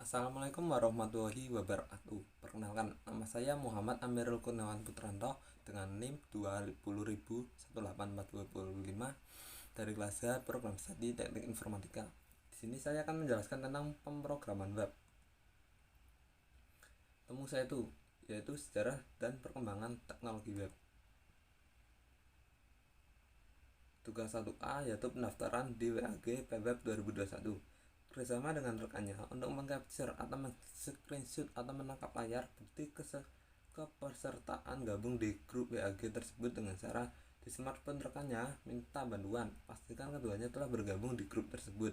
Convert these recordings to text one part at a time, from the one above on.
Assalamualaikum warahmatullahi wabarakatuh. Perkenalkan, nama saya Muhammad Amirul Kurniawan Putranto dengan NIM 20.18425 dari kelas A Program Studi Teknik Informatika. Di sini saya akan menjelaskan tentang pemrograman web. Temu saya yaitu sejarah dan perkembangan teknologi web. Tugas 1A yaitu pendaftaran di WAG PWeb 2021. Bersama dengan rekannya untuk mengcapture atau men-screenshot atau menangkap layar bukti kepesertaan gabung di grup WAG tersebut dengan cara di smartphone rekannya minta bantuan. Pastikan keduanya telah bergabung di grup tersebut.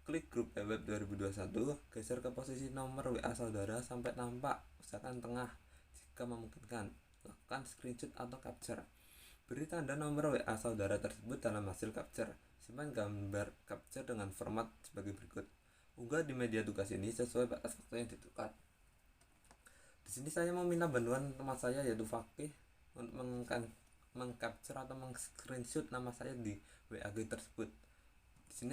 Klik grup PWeb 2021, geser ke posisi nomor WA saudara sampai tampak, usahakan tengah jika memungkinkan. Lakukan screenshot atau capture. Beri tanda nomor WA saudara tersebut dalam hasil capture. Simpan gambar capture dengan format sebagai berikut. Unggah di media tugas ini sesuai batas waktu yang ditentukan. Di sini saya meminta bantuan teman saya yaitu Fakih untuk mengcapture atau meng-screenshot nama saya di WAG tersebut. Di sini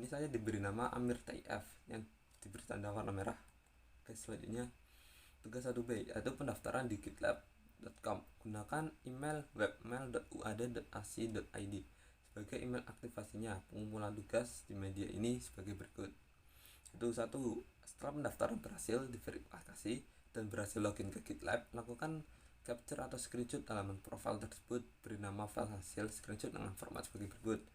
saya diberi nama Amir TIF yang diberi tanda warna merah. Oke, selanjutnya tugas 1B yaitu pendaftaran di gitlab.com. Gunakan email webmail.uad.ac.id sebagai email aktivasinya. Pengumpulan tugas di media ini sebagai berikut. Itu 1. Setelah pendaftaran berhasil diverifikasi dan berhasil login ke GitLab, lakukan capture atau screenshot halaman profil tersebut. Beri nama file hasil screenshot dengan format sebagai berikut.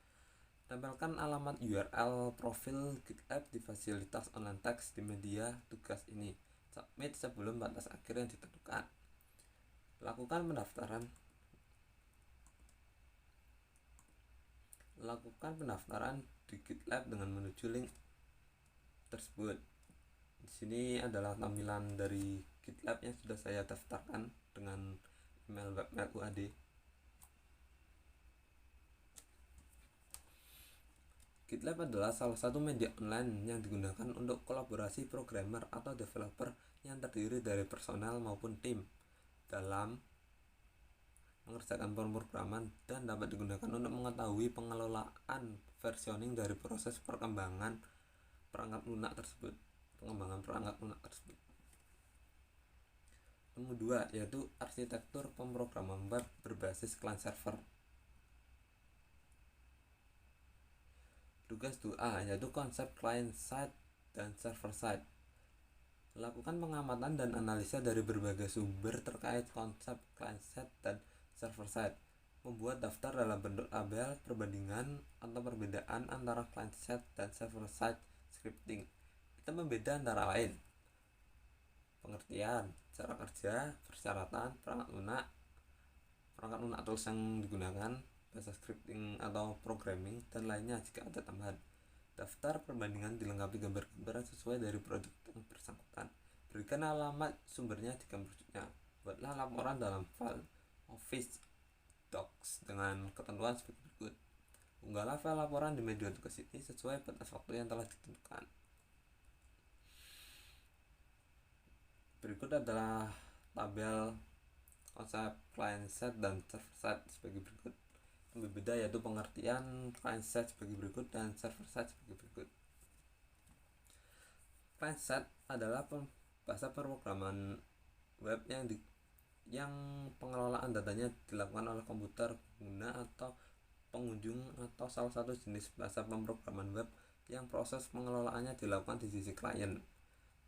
Tempelkan alamat URL profil GitLab di fasilitas online text di media tugas ini. Submit sebelum batas akhir yang ditentukan. Lakukan pendaftaran di GitLab dengan menuju link tersebut. Di sini adalah tampilan dari GitLab yang sudah saya daftarkan dengan email webmail UAD. GitLab adalah salah satu media online yang digunakan untuk kolaborasi programmer atau developer yang terdiri dari personel maupun tim dalam mengerjakan pemrograman dan dapat digunakan untuk mengetahui pengelolaan versioning dari proses pengembangan perangkat lunak tersebut. Nomor 2 yaitu arsitektur pemrograman web berbasis client server. Tugas 2A yaitu konsep client side dan server side. Lakukan pengamatan dan analisa dari berbagai sumber terkait konsep client side dan server side. Membuat daftar dalam bentuk tabel perbandingan atau perbedaan antara client side dan server side scripting. Kita membeda antara lain pengertian, cara kerja, persyaratan, perangkat lunak tools yang digunakan, bahasa scripting atau programming, dan lainnya jika ada tambahan. Daftar perbandingan dilengkapi gambar-gambar sesuai dari produk yang bersangkutan. Berikan alamat sumbernya jika merujuknya. Buatlah laporan dalam file Office Docs dengan ketentuan sebagai berikut. Unggahlah file laporan di media tugas ini sesuai batas waktu yang telah ditentukan. Berikut adalah tabel konsep client side dan server side sebagai berikut. Yang berbeda yaitu pengertian client side sebagai berikut dan server side sebagai berikut. Client side adalah bahasa pemrograman web yang pengelolaan datanya dilakukan oleh komputer pengguna atau pengunjung atau salah satu jenis bahasa pemrograman web yang proses pengelolaannya dilakukan di sisi klien.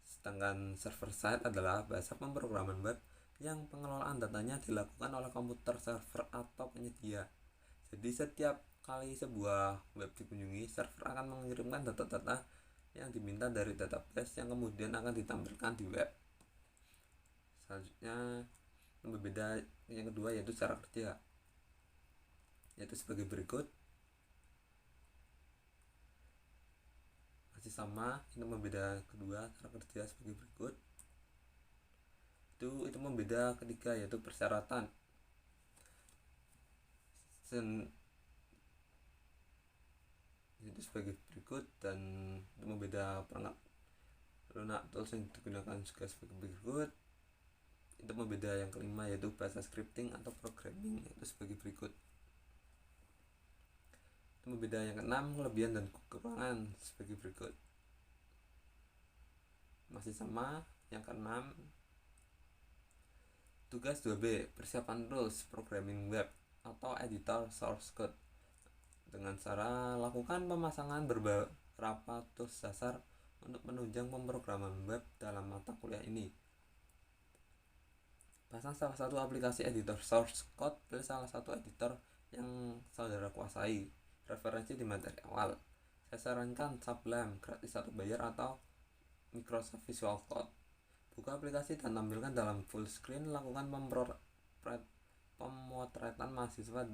Sedangkan server side adalah bahasa pemrograman web yang pengelolaan datanya dilakukan oleh komputer server atau penyedia. Jadi setiap kali sebuah web dikunjungi, server akan mengirimkan data-data yang diminta dari database yang kemudian akan ditampilkan di web. Selanjutnya yang berbeda yang kedua yaitu cara kerja, yaitu sebagai berikut. Masih sama, itu membeda kedua cara kerja sebagai berikut. Itu membeda ketiga yaitu persyaratan. Itu sebagai berikut, dan itu membeda perangkat lunak tools yang digunakan juga sebagai berikut. Itu membeda yang kelima yaitu bahasa scripting atau programming, yaitu sebagai berikut. Itu membeda yang keenam, kelebihan dan kekurangan sebagai berikut. masih sama. Yang keenam, tugas 2B, persiapan tools programming web atau editor source code. Dengan cara lakukan pemasangan beberapa tools dasar untuk menunjang pemrograman web dalam mata kuliah ini. Pasang salah satu aplikasi editor source code, pilih salah satu editor yang saudara kuasai. Referensi di materi awal. Saya sarankan Sublime, gratis atau bayar, atau Microsoft Visual Code. Buka aplikasi dan tampilkan dalam full screen. Lakukan pemotretan mahasiswa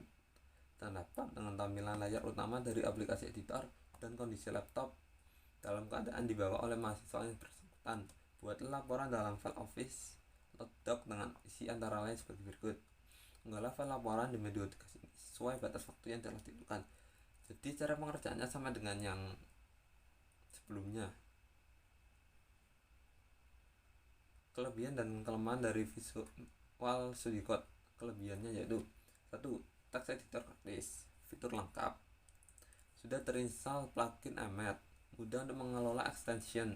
dan laptop dengan tampilan layar utama dari aplikasi editor dan kondisi laptop dalam keadaan dibawa oleh mahasiswa yang bersangkutan. Buat laporan dalam file Office doc dengan isi antara lain sebagai berikut. Unggahlah file laporan di media tugas ini sesuai batas waktu yang telah ditentukan. Jadi cara pengerjaannya sama dengan yang sebelumnya. Kelebihan dan kelemahan dari Visual Studio Code. Kelebihannya yaitu 1. Text editor gratis, fitur lengkap, sudah terinstall plugin Emmet, mudah untuk mengelola extension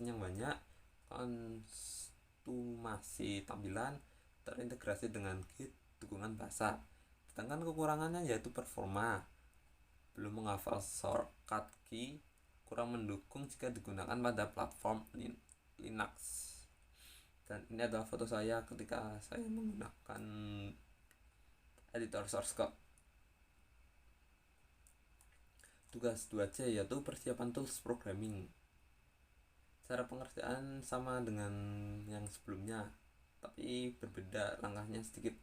yang banyak, konstumasi tampilan, terintegrasi dengan Git, dukungan bahasa. Sedangkan kekurangannya yaitu performa, belum menghafal shortcut key, kurang mendukung jika digunakan pada platform Linux. Dan ini adalah foto saya ketika saya menggunakan editor source code. Tugas 2C yaitu persiapan tools programming. Cara pengerjaan sama dengan yang sebelumnya, tapi berbeda langkahnya sedikit.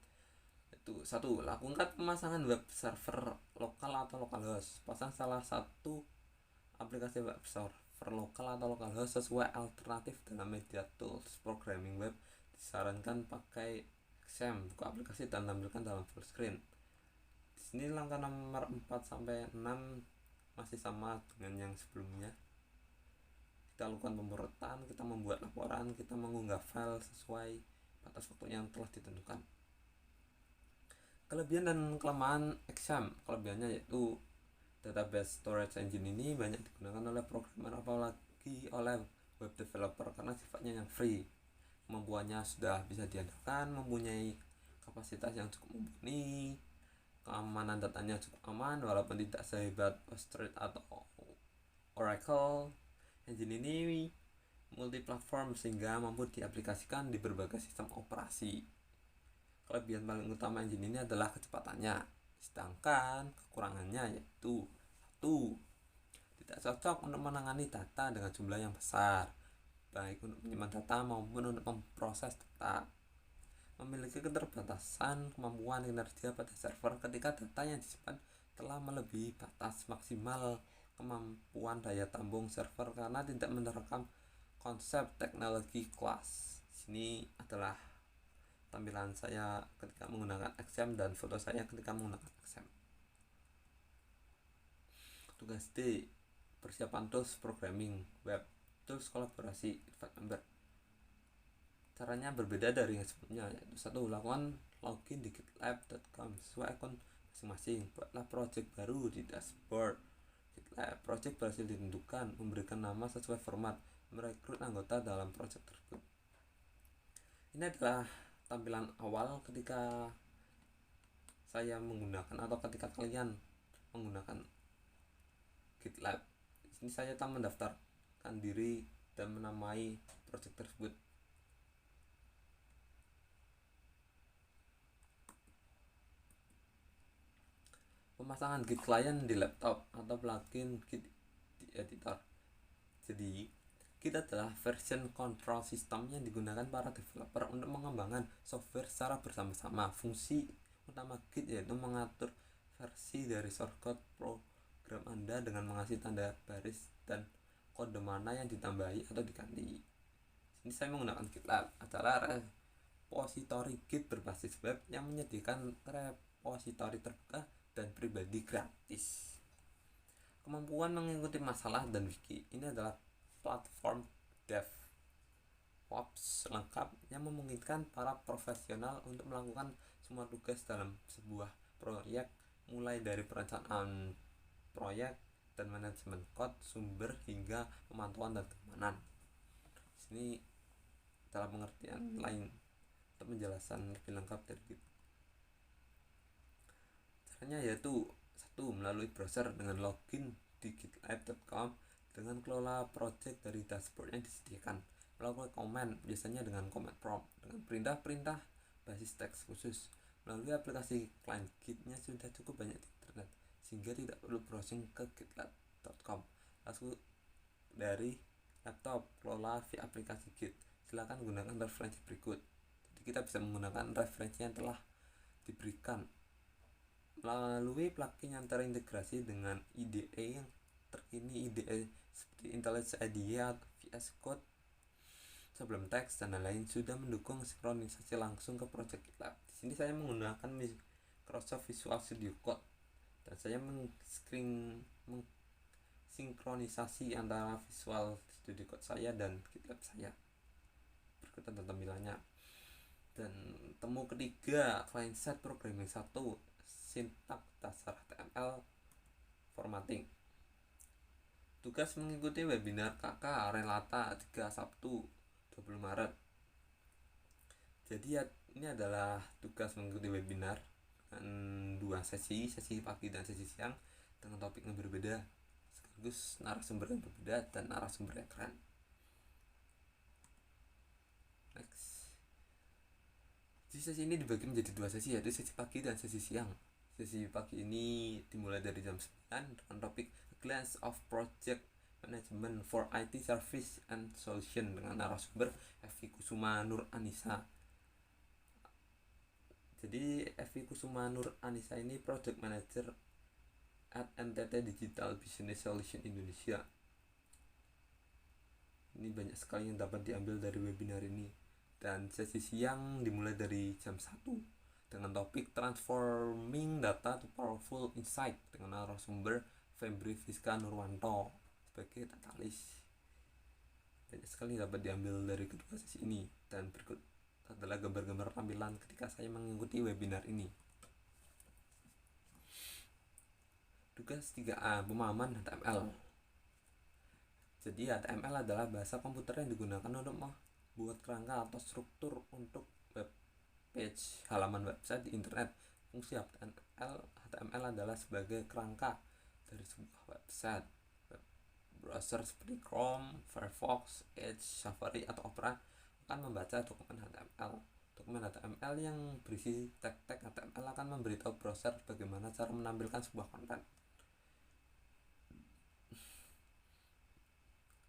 Itu 1. Lakukan pemasangan web server lokal atau localhost. Pasang salah satu aplikasi web server lokal atau localhost sesuai alternatif dalam media tools programming web. Disarankan pakai XAMPP. Buka aplikasi dan tampilkan dalam full screen. Di sini langkah nomor 4 sampai 6 masih sama dengan yang sebelumnya. Kita lakukan pemrograman, kita membuat laporan, kita mengunggah file sesuai batas waktu yang telah ditentukan. Kelebihan dan kelemahan XAMPP. Kelebihannya yaitu database storage engine ini banyak digunakan oleh programmer, apalagi oleh web developer, karena sifatnya yang free. Kemampuannya sudah bisa diandalkan, mempunyai kapasitas yang cukup mumpuni, keamanan datanya cukup aman walaupun tidak sehebat PostgreSQL atau Oracle. Engine ini multiplatform sehingga mampu diaplikasikan di berbagai sistem operasi. Kelebihan paling utama engine ini adalah kecepatannya, sedangkan kekurangannya yaitu 1. Tidak cocok untuk menangani data dengan jumlah yang besar, baik untuk menyimpan data maupun untuk memproses data. Memiliki keterbatasan kemampuan kinerja pada server ketika data yang disimpan telah melebihi batas maksimal kemampuan daya tampung server karena tidak menerapkan konsep teknologi kelas. Sini adalah tampilan saya ketika menggunakan XAMPP dan foto saya ketika menggunakan XAMPP. Tugas D, persiapan tools programming web, tools kolaborasi invite member. Caranya berbeda dari yang sebelumnya, yaitu 1. Lakukan login di gitlab.com sesuai akun masing-masing. Buatlah project baru di dashboard GitLab. Project berhasil ditentukan, memberikan nama sesuai format, merekrut anggota dalam project tersebut. Ini adalah tampilan awal ketika saya menggunakan atau ketika kalian menggunakan GitLab. Di sini saya telah mendaftarkan diri dan menamai project tersebut. Pemasangan Git client di laptop atau plugin Git di editor. Jadi, Git adalah version control system yang digunakan para developer untuk mengembangkan software secara bersama-sama. Fungsi utama Git yaitu mengatur versi dari source code program Anda dengan mengasih tanda baris dan kode mana yang ditambahi atau diganti. Ini saya menggunakan GitLab, adalah repository Git berbasis web yang menyediakan repository terbuka dan pribadi gratis. Kemampuan mengikuti masalah dan wiki. Ini adalah platform DevOps lengkap yang memungkinkan para profesional untuk melakukan semua tugas dalam sebuah proyek, mulai dari perencanaan proyek dan manajemen code, sumber hingga pemantauan dan keamanan. Ini dalam pengertian lain untuk menjelaskan lebih lengkap dari Git. Caranya yaitu satu, melalui browser dengan login di gitlab.com dengan kelola project dari dashboard yang disediakan, melakukan komen biasanya dengan command prompt dengan perintah-perintah basis teks khusus. Melalui aplikasi client Git-nya sudah cukup banyak di internet sehingga tidak perlu browsing ke gitlab.com. Lalu dari laptop, kelola via aplikasi Git. Silakan gunakan referensi berikut. Jadi kita bisa menggunakan referensi yang telah diberikan melalui plugin yang terintegrasi dengan IDE yang terkini, IDE seperti IntelliJ IDE atau VS Code, sebelum teks dan lain-lain sudah mendukung sinkronisasi langsung ke project GitLab. Di sini saya menggunakan Microsoft Visual Studio Code dan saya sinkronisasi antara Visual Studio Code saya dan GitLab saya. Berikut tentang tampilannya. Dan temu ketiga, client side programming 1, sintak dasar HTML formatting. Tugas mengikuti webinar KK Relata 3 Sabtu 20 Maret. Jadi ini adalah tugas mengikuti webinar dengan 2 sesi pagi dan sesi siang dengan topik yang berbeda, sekaligus narasumber yang berbeda dan narasumber yang keren. Next. Di sesi ini dibagi menjadi 2 sesi, yaitu sesi pagi dan sesi siang. Sesi pagi ini dimulai dari jam 9 dengan topik A Glance of Project Management for IT Service and Solution dengan narasumber Evi Kusuma Nur Anissa. Jadi Evi Kusuma Nur Anissa ini Project Manager at NTT Digital Business Solution Indonesia. Ini banyak sekali yang dapat diambil dari webinar ini. Dan sesi siang dimulai dari jam 1 dengan topik Transforming Data to Powerful Insight dengan narasumber Febri Fiska Nurwanto sebagai datalis. Banyak sekali dapat diambil dari kedua sesi ini, dan berikut adalah gambar-gambar tampilan ketika saya mengikuti webinar ini. Tugas 3A, pemahaman HTML. Jadi HTML adalah bahasa komputer yang digunakan untuk membuat kerangka atau struktur untuk web page, halaman website di internet. Fungsi HTML adalah sebagai kerangka dari sebuah website. Web browser seperti Chrome, Firefox, Edge, Safari, atau Opera akan membaca dokumen HTML. Dokumen HTML yang berisi tag-tag HTML akan memberitahu browser bagaimana cara menampilkan sebuah konten.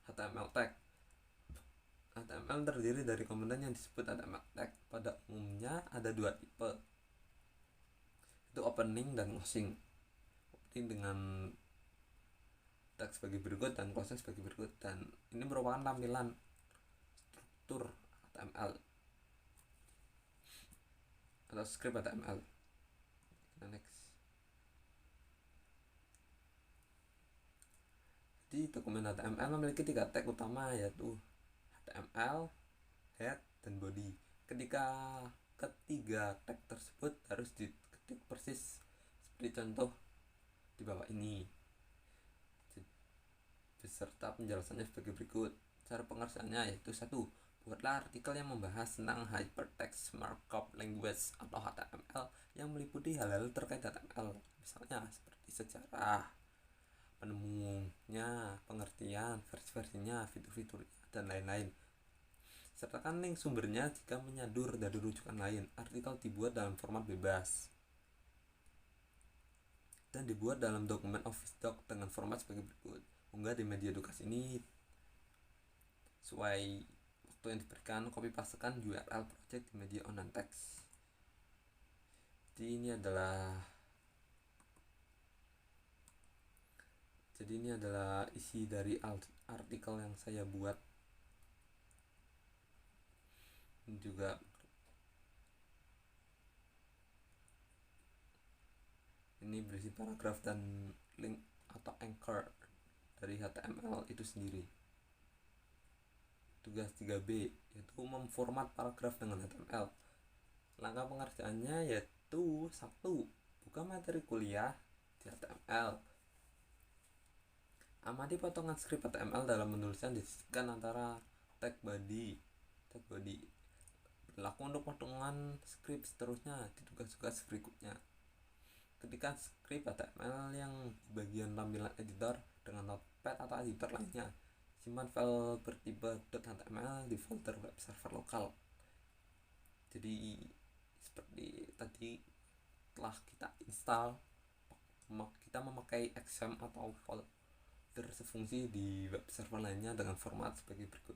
HTML tag. HTML terdiri dari komponen yang disebut HTML tag. Pada umumnya ada 2 tipe, itu opening dan closing. Opening dengan tag sebagai berikut dan closing sebagai berikut, dan ini merupakan tampilan struktur HTML atau script HTML. Next. Jadi dokumen HTML memiliki 3 tag utama, yaitu HTML, head, dan body. Ketika ketiga tag tersebut harus diketik persis seperti contoh di bawah ini, beserta penjelasannya sebagai berikut. Cara pengerjaannya yaitu 1. Buatlah artikel yang membahas tentang Hypertext Markup Language atau HTML yang meliputi hal-hal terkait HTML, misalnya seperti sejarah, penemunya, pengertian, versi-versinya, fitur-fiturnya, dan lain-lain. Sertakan link sumbernya jika menyadur dari rujukan lain. Artikel dibuat dalam format bebas dan dibuat dalam dokumen Office Doc dengan format sebagai berikut. Unggah di media edukasi ini sesuai waktu yang diberikan. Copy pastekan URL project di media online text. Jadi ini adalah isi dari artikel yang saya buat. Ini juga ini berisi paragraf dan link atau anchor dari HTML itu sendiri. Tugas 3B yaitu memformat paragraf dengan HTML. Langkah pengerjaannya yaitu 1. Buka materi kuliah di HTML. Amati potongan skrip HTML dalam menuliskan disisipkan antara tag body berlaku untuk potongan script seterusnya di tugas-tugas berikutnya. Ketika script HTML yang bagian tampilan editor dengan Notepad atau editor lainnya, simpan file bertipe .html di folder web server lokal. Jadi seperti tadi telah kita install, kita memakai XAMPP atau folder sefungsi di web server lainnya dengan format sebagai berikut.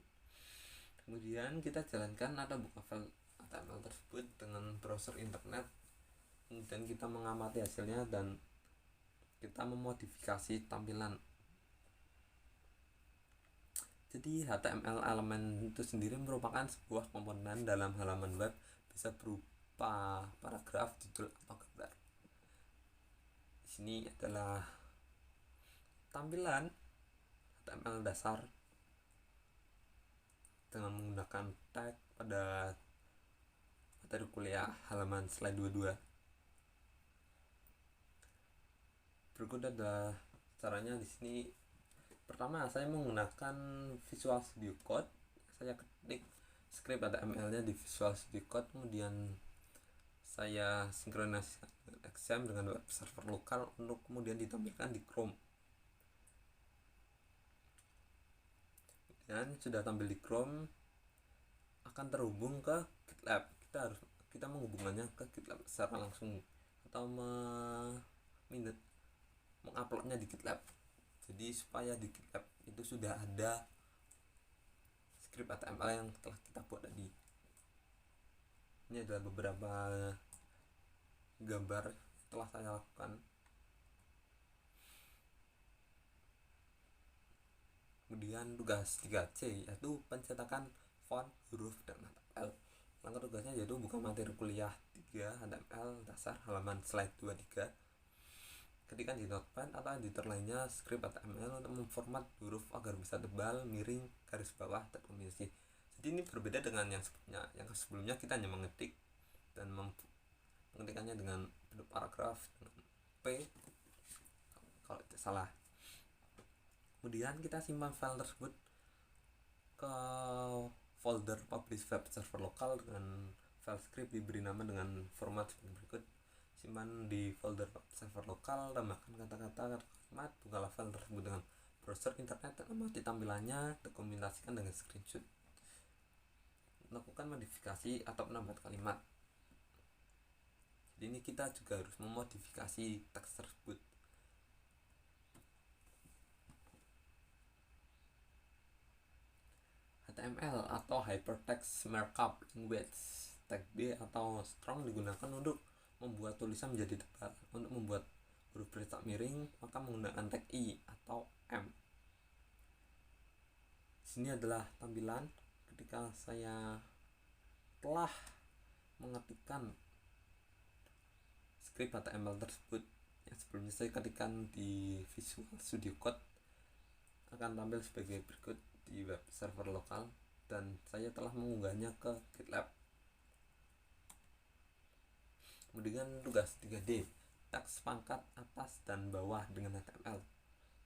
Kemudian kita jalankan atau buka file HTML tersebut dengan browser internet. Kemudian kita mengamati hasilnya dan kita memodifikasi tampilan. Jadi HTML elemen itu sendiri merupakan sebuah komponen dalam halaman web, bisa berupa paragraf, judul, atau gambar. Di sini adalah tampilan HTML dasar dengan menggunakan tag pada materi kuliah halaman slide 22. Berikut adalah caranya. Di sini pertama saya menggunakan Visual Studio Code. Saya ketik script HTML-nya di Visual Studio Code, kemudian saya sinkronisasikan XAMPP dengan web server lokal untuk kemudian ditampilkan di Chrome. Dan sudah tampil di Chrome, akan terhubung ke GitLab. Kita menghubungkannya ke GitLab secara langsung atau menguploadnya di GitLab. Jadi supaya di GitLab itu sudah ada script HTML yang telah kita buat tadi. Ini adalah beberapa gambar yang telah saya lakukan. Kemudian tugas 3C yaitu pencetakan font, huruf, dan HTML. Langkah tugasnya yaitu buka materi kuliah 3 HTML dasar halaman slide 23. Ketikkan di Notepad atau editor lainnya script HTML untuk memformat huruf agar bisa tebal, miring, garis bawah, dan kombinasi. Jadi ini berbeda dengan yang sebelumnya. Yang sebelumnya kita hanya mengetik dan mengetikkannya dengan bentuk paragraf dengan P kalau tidak salah. Kemudian kita simpan file tersebut ke folder publish web server lokal dengan file script diberi nama dengan format seperti berikut. Simpan di folder server lokal, tambahkan kata-kata, kalimat, bukalah file tersebut dengan browser internet, amati tampilannya, dokumentasikan dengan screenshot. Lakukan modifikasi atau penambahan kalimat. Jadi ini kita juga harus memodifikasi teks tersebut. HTML atau Hypertext Markup Language, tag B atau strong digunakan untuk membuat tulisan menjadi tebal. Untuk membuat huruf bercetak miring, maka menggunakan tag I atau M. Sini adalah tampilan ketika saya telah mengetikkan script HTML tersebut yang sebelumnya saya ketikkan di Visual Studio Code. Akan tampil sebagai berikut di web server lokal, dan saya telah mengunggahnya ke GitLab. Kemudian tugas 3D, teks pangkat atas dan bawah dengan HTML.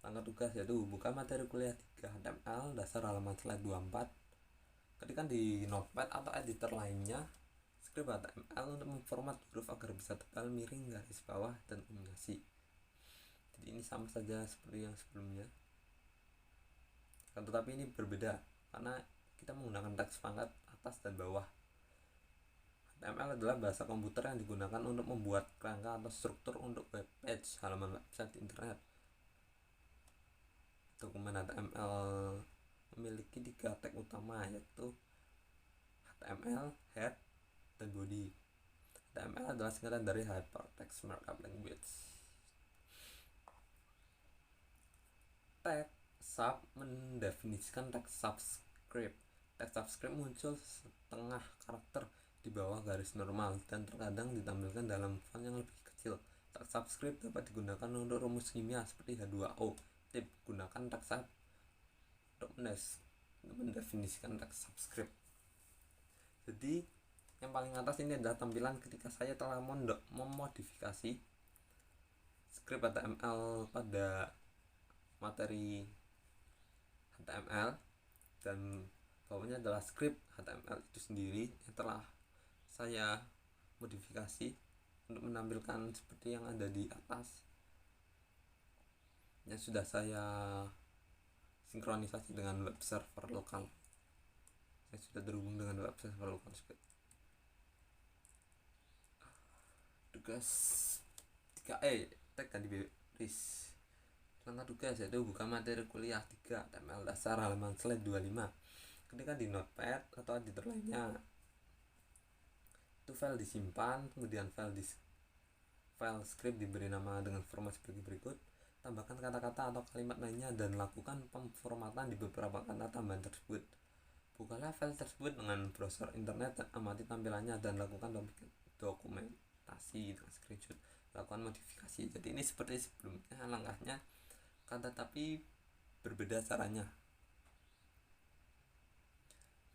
Langkah tugas yaitu buka materi kuliah 3 HTML dasar halaman slide 24. Ketikkan di Notepad atau editor lainnya script HTML untuk memformat huruf agar bisa tebal, miring, garis bawah, dan kombinasi. Jadi ini sama saja seperti yang sebelumnya, tetapi ini berbeda karena kita menggunakan teks pangkat atas dan bawah. HTML adalah bahasa komputer yang digunakan untuk membuat kerangka atau struktur untuk web page, halaman website internet. Dokumen HTML memiliki 3 tag utama, yaitu HTML, head, dan body. HTML adalah singkatan dari Hypertext Markup Language. Tag sub mendefinisikan teks subscript. Teks subscript muncul setengah karakter di bawah garis normal dan terkadang ditampilkan dalam font yang lebih kecil. Teks subscript dapat digunakan untuk rumus kimia seperti H2O. Tip: gunakan teks sub untuk mendefinisikan teks subscript. Jadi yang paling atas ini adalah tampilan ketika saya telah memodifikasi script HTML pada materi HTML dan bawahnya adalah script HTML itu sendiri yang telah saya modifikasi untuk menampilkan seperti yang ada di atas, yang sudah saya sinkronisasi dengan web server lokal. Saya sudah terhubung dengan web server lokal juga. Tugas 3E tag dan diberis. Langkah tugas yaitu buka materi kuliah 3 HTML dasar halaman slide 25. Ketika di notepad atau editor lainnya, itu file disimpan, kemudian file script diberi nama dengan format sebagai berikut. Tambahkan kata-kata atau kalimat lainnya dan lakukan pemformatan di beberapa kata tambahan tersebut. Bukalah file tersebut dengan browser internet dan amati tampilannya dan lakukan dokumentasi dengan screenshot. Lakukan modifikasi. Jadi ini seperti sebelumnya langkahnya, tetapi berbeda caranya.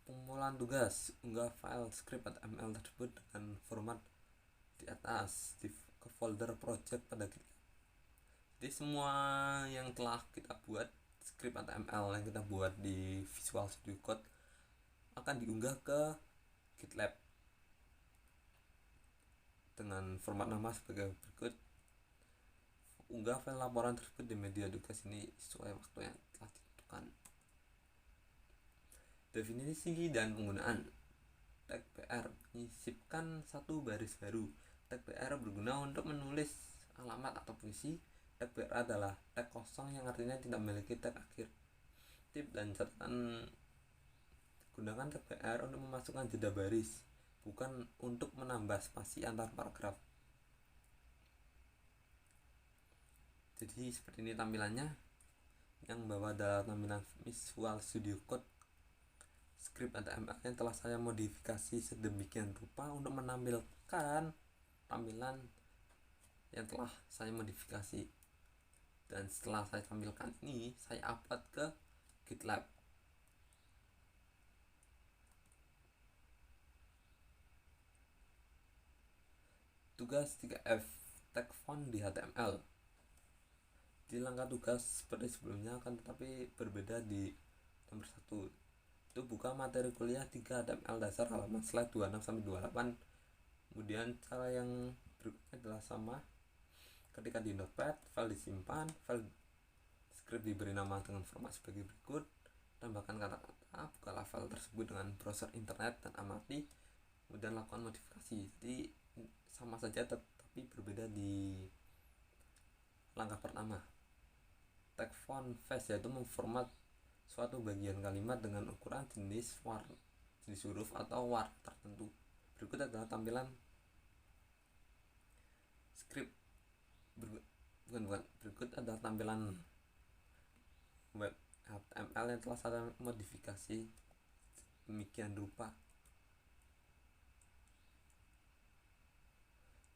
Pengumpulan tugas, unggah file script HTML tersebut dengan format di atas ke folder project pada GitLab. Jadi semua yang telah kita buat, script HTML yang kita buat di Visual Studio Code akan diunggah ke GitLab dengan format nama sebagai berikut. Unggah file laporan tersebut di media tugas ini sesuai waktu yang telah ditentukan. Definisi dan penggunaan tag BR, menyisipkan satu baris baru. Tag BR berguna untuk menulis alamat atau puisi. Tag BR adalah tag kosong yang artinya tidak memiliki tag akhir. Tip dan catatan: gunakan tag BR untuk memasukkan jeda baris, bukan untuk menambah spasi antar paragraf. Jadi seperti ini tampilannya. Yang bawah adalah tampilan Visual Studio Code script HTML yang telah saya modifikasi sedemikian rupa untuk menampilkan tampilan yang telah saya modifikasi. Dan setelah saya tampilkan ini, saya upload ke GitLab. Tugas 3F, tag font di HTML. Di langkah tugas seperti sebelumnya, akan tetapi berbeda di nomor 1. Itu buka materi kuliah 3 HTML dasar halaman slide 26-28. Kemudian cara yang berikutnya adalah sama. Ketika di notepad, file disimpan, file script diberi nama dengan format sebagai berikut. Tambahkan kata-kata, bukalah file tersebut dengan browser internet dan amati, kemudian lakukan modifikasi. Jadi sama saja tetapi berbeda di langkah pertama. Tag font face yaitu memformat suatu bagian kalimat dengan ukuran jenis huruf atau warna tertentu. Berikut adalah tampilan script. Berikut adalah tampilan web HTML yang telah saya modifikasi demikian rupa.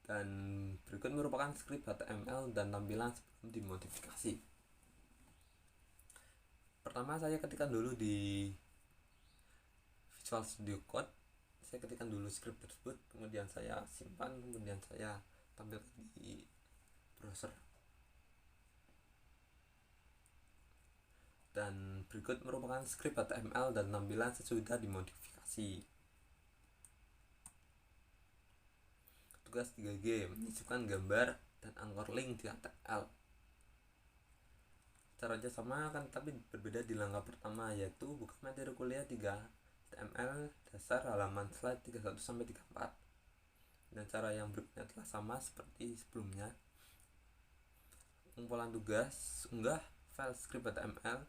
Dan berikut merupakan script HTML dan tampilan sebelum dimodifikasi. Pertama, saya ketikkan dulu di Visual Studio Code. Saya ketikkan dulu script tersebut, kemudian saya simpan, kemudian saya tampilkan di browser. Dan berikut merupakan script HTML dan tampilan sesudah dimodifikasi. Tugas 3G, menyisipkan gambar dan anchor link di HTML. Caranya sama kan, tapi berbeda di langkah pertama, yaitu buka materi kuliah 3 HTML dasar halaman slide 31-34. Dan cara yang berikutnya telah sama seperti sebelumnya. Pengumpulan tugas, unggah file script HTML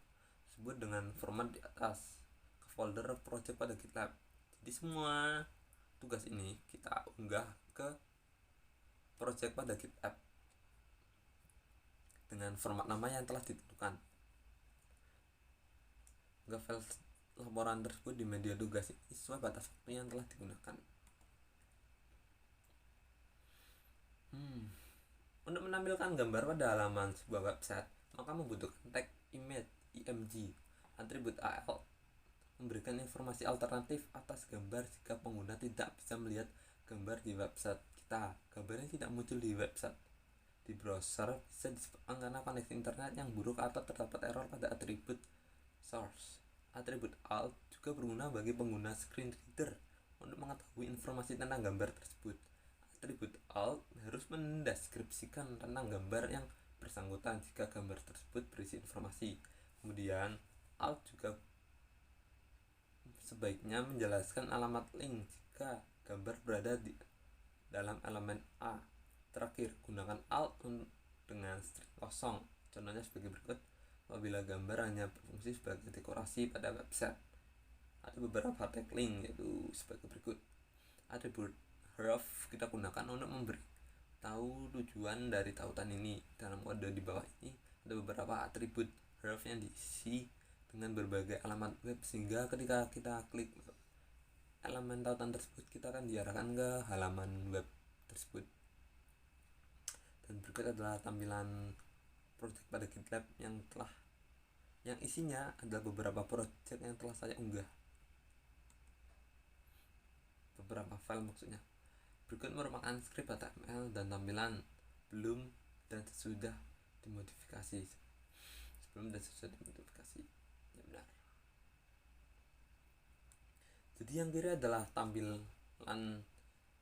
tersebut dengan format di atas ke folder project pada GitLab. Jadi semua tugas ini kita unggah ke project pada GitLab dengan format nama yang telah ditentukan. Unggah file laporan tersebut di media tugas ini sesuai batas waktu yang telah digunakan. Untuk menampilkan gambar pada halaman sebuah website, maka membutuhkan tag image (img), atribut AL, memberikan informasi alternatif atas gambar jika pengguna tidak bisa melihat gambar di website kita. Gambarnya tidak muncul di website. Di browser bisa disebabkan karena koneksi internet yang buruk atau terdapat error pada atribut source. Atribut alt juga berguna bagi pengguna screen reader untuk mengetahui informasi tentang gambar tersebut. Atribut alt harus mendeskripsikan tentang gambar yang bersangkutan jika gambar tersebut berisi informasi. Kemudian alt juga sebaiknya menjelaskan alamat link jika gambar berada di dalam elemen A. Terakhir, gunakan alt dengan string kosong. Contohnya sebagai berikut. Apabila gambar hanya berfungsi sebagai dekorasi pada website, ada beberapa tag link yaitu sebagai berikut. Atribut href kita gunakan untuk memberi tahu tujuan dari tautan ini. Dalam kode di bawah ini ada beberapa atribut href yang diisi dengan berbagai alamat web, sehingga ketika kita klik elemen tautan tersebut kita akan diarahkan ke halaman web tersebut. Dan berikut adalah tampilan project pada GitLab yang isinya adalah beberapa project yang telah saya unggah, beberapa file maksudnya. Berikut merupakan script HTML dan tampilan sebelum dan sesudah dimodifikasi. Ya benar. Jadi yang kiri adalah tampilan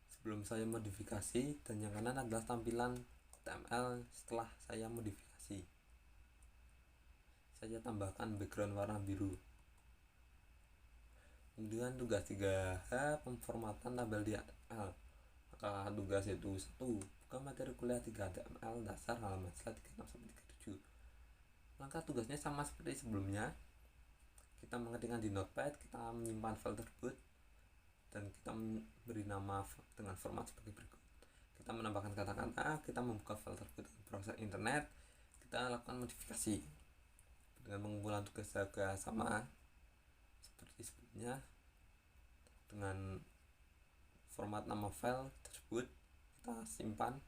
sebelum saya modifikasi, dan yang kanan adalah tampilan HTML setelah saya modifikasi. Saya tambahkan background warna biru. Kemudian tugas 3H, pemformatan tabel di HTML. Maka tugas yaitu 1. Buka materi kuliah 3 HTML dasar halaman slide 36-37. Langkah tugasnya sama seperti sebelumnya. Kita mengetikkan di notepad, kita menyimpan file tersebut, dan kita memberi nama dengan format sebagai berikut. Kita menambahkan kata-kata, kita membuka file tersebut dengan browser internet, kita lakukan modifikasi dengan pengumpulan tugas juga sama seperti sebelumnya dengan format nama file tersebut, kita simpan,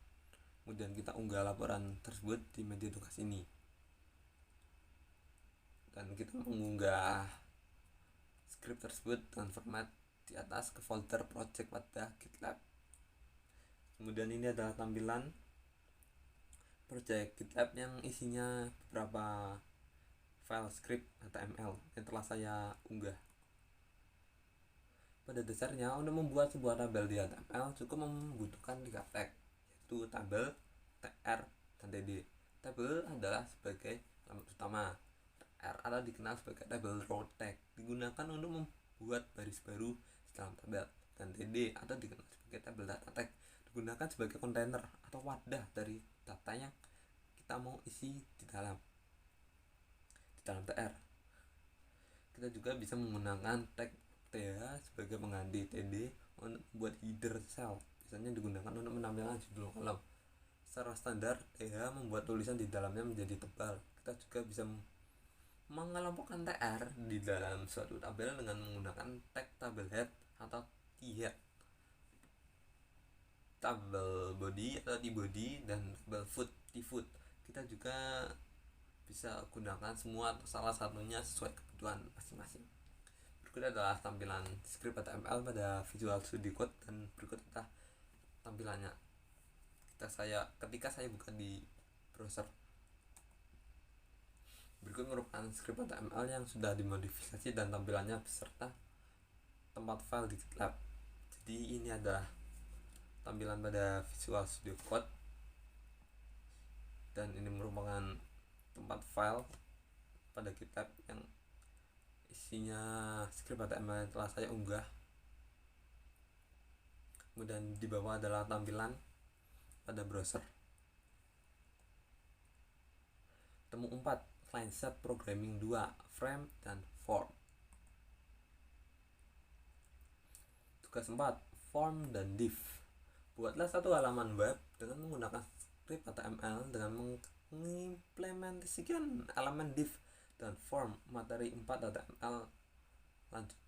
kemudian kita unggah laporan tersebut di media tugas ini, dan kita mengunggah script tersebut dengan format di atas ke folder project pada GitLab. Kemudian ini adalah tampilan project GitLab yang isinya beberapa file script HTML yang telah saya unggah. Pada dasarnya, untuk membuat sebuah tabel di HTML cukup membutuhkan 3 tag, yaitu tabel, tr, dan td. Tabel adalah sebagai alamat utama. Tr atau dikenal sebagai tabel row tag, digunakan untuk membuat baris baru dalam tabel, dan td atau dikenal sebagai tabel data tag, digunakan sebagai kontainer atau wadah dari data yang kita mau isi di dalam tr. Kita juga bisa menggunakan tag th sebagai pengganti td untuk membuat header cell, biasanya digunakan untuk menampilkan judul kolom. Secara standar, th membuat tulisan di dalamnya menjadi tebal. Kita juga bisa mengelompokkan tr di dalam suatu tabel dengan menggunakan tag tabel head atau t-head, tabel body atau t-body, dan tabel foot t-foot. Kita juga bisa gunakan semua atau salah satunya sesuai kebutuhan masing-masing. Berikut adalah tampilan script HTML pada Visual Studio Code, dan berikut adalah tampilannya ketika saya buka di browser. Berikut merupakan script HTML yang sudah dimodifikasi dan tampilannya beserta tempat file di GitLab. Jadi ini adalah tampilan pada Visual Studio Code, dan ini merupakan tempat file pada GitLab yang isinya script HTML yang telah saya unggah. Kemudian di bawah adalah tampilan pada browser. Temu 4, client side programming 2, frame dan form. Tugas 4, form dan div. Buatlah satu halaman web dengan menggunakan script HTML dengan mengimplementasikan elemen div dan form materi 4 HTML. Lanjut.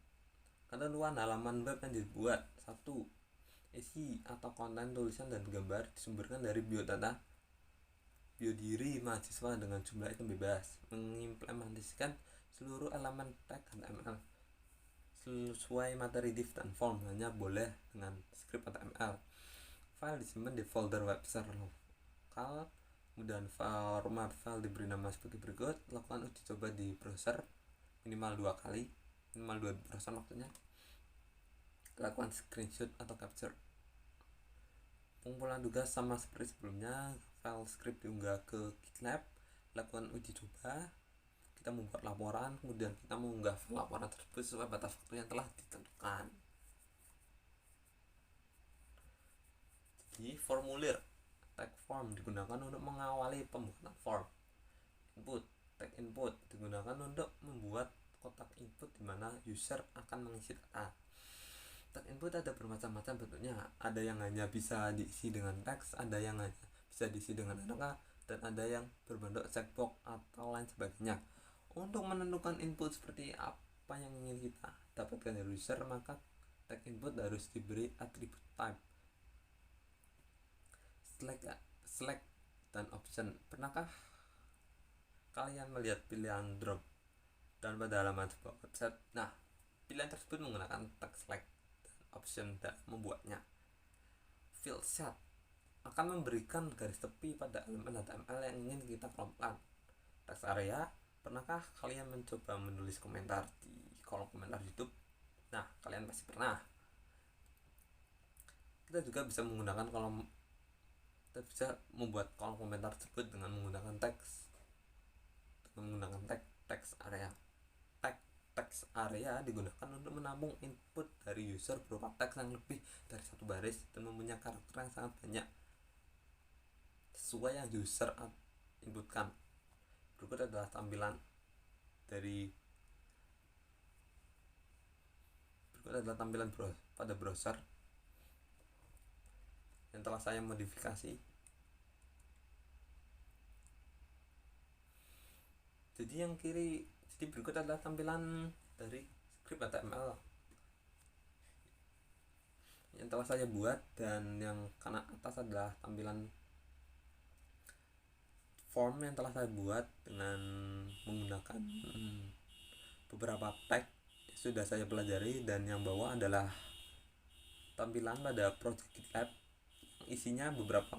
Ketentuan halaman web yang dibuat. 1. Isi atau konten tulisan dan gambar disumberkan dari biodata diri mahasiswa dengan jumlah item bebas. Mengimplementasikan seluruh elemen tag HTML sesuai materi div dan form hanya boleh dengan script HTML. File disimpan di folder web server lokal. Kemudian format file diberi nama sebagai berikut. Lakukan uji coba di browser minimal 2 kali. minimal 2% waktunya. Lakukan screenshot atau capture. Pengumpulan tugas sama seperti sebelumnya, file script diunggah ke GitLab, lakukan uji coba, kita membuat laporan, kemudian kita mengunggah laporan tersebut sesuai batas waktu yang telah ditentukan. Jadi formulir tag form digunakan untuk mengawali pembuatan form. Tag input digunakan untuk membuat kotak input di mana user akan mengisi data. Tag input ada bermacam-macam bentuknya. Ada yang hanya bisa diisi dengan teks, ada yang hanya bisa diisi dengan angka, dan ada yang berbentuk checkbox atau lain sebagainya. Untuk menentukan input seperti apa yang ingin kita dapatkan dari user, maka tag input harus diberi atribut type. Select dan option. Pernahkah kalian melihat pilihan drop dan pada halaman sebuah website? Nah, pilihan tersebut menggunakan tag select dan option dan membuatnya. Field set akan memberikan garis tepi pada elemen HTML yang ingin kita kelompokkan. Text area, pernahkah kalian mencoba menulis komentar di kolom komentar YouTube? Nah, kalian pasti pernah. Kita juga bisa membuat kolom komentar tersebut dengan menggunakan teks, text area. Text area digunakan untuk menampung input dari user berupa teks yang lebih dari satu baris dan mempunyai karakter yang sangat banyak sesuai yang user inputkan. Berikut adalah tampilan pada browser yang telah saya modifikasi. Jadi berikut adalah tampilan dari script HTML yang telah saya buat, dan yang kanan atas adalah tampilan form yang telah saya buat dengan menggunakan beberapa tag yang sudah saya pelajari, dan yang bawah adalah tampilan pada project GitLab yang isinya beberapa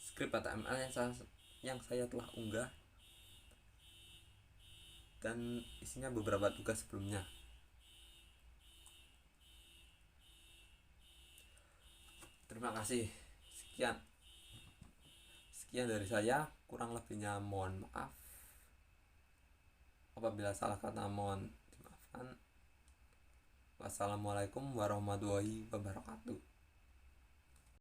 script HTML yang saya telah unggah dan isinya beberapa tugas sebelumnya. Terima kasih. Sekian dari saya, kurang lebihnya mohon maaf. Apabila salah kata mohon dimaafkan. Wassalamualaikum warahmatullahi wabarakatuh.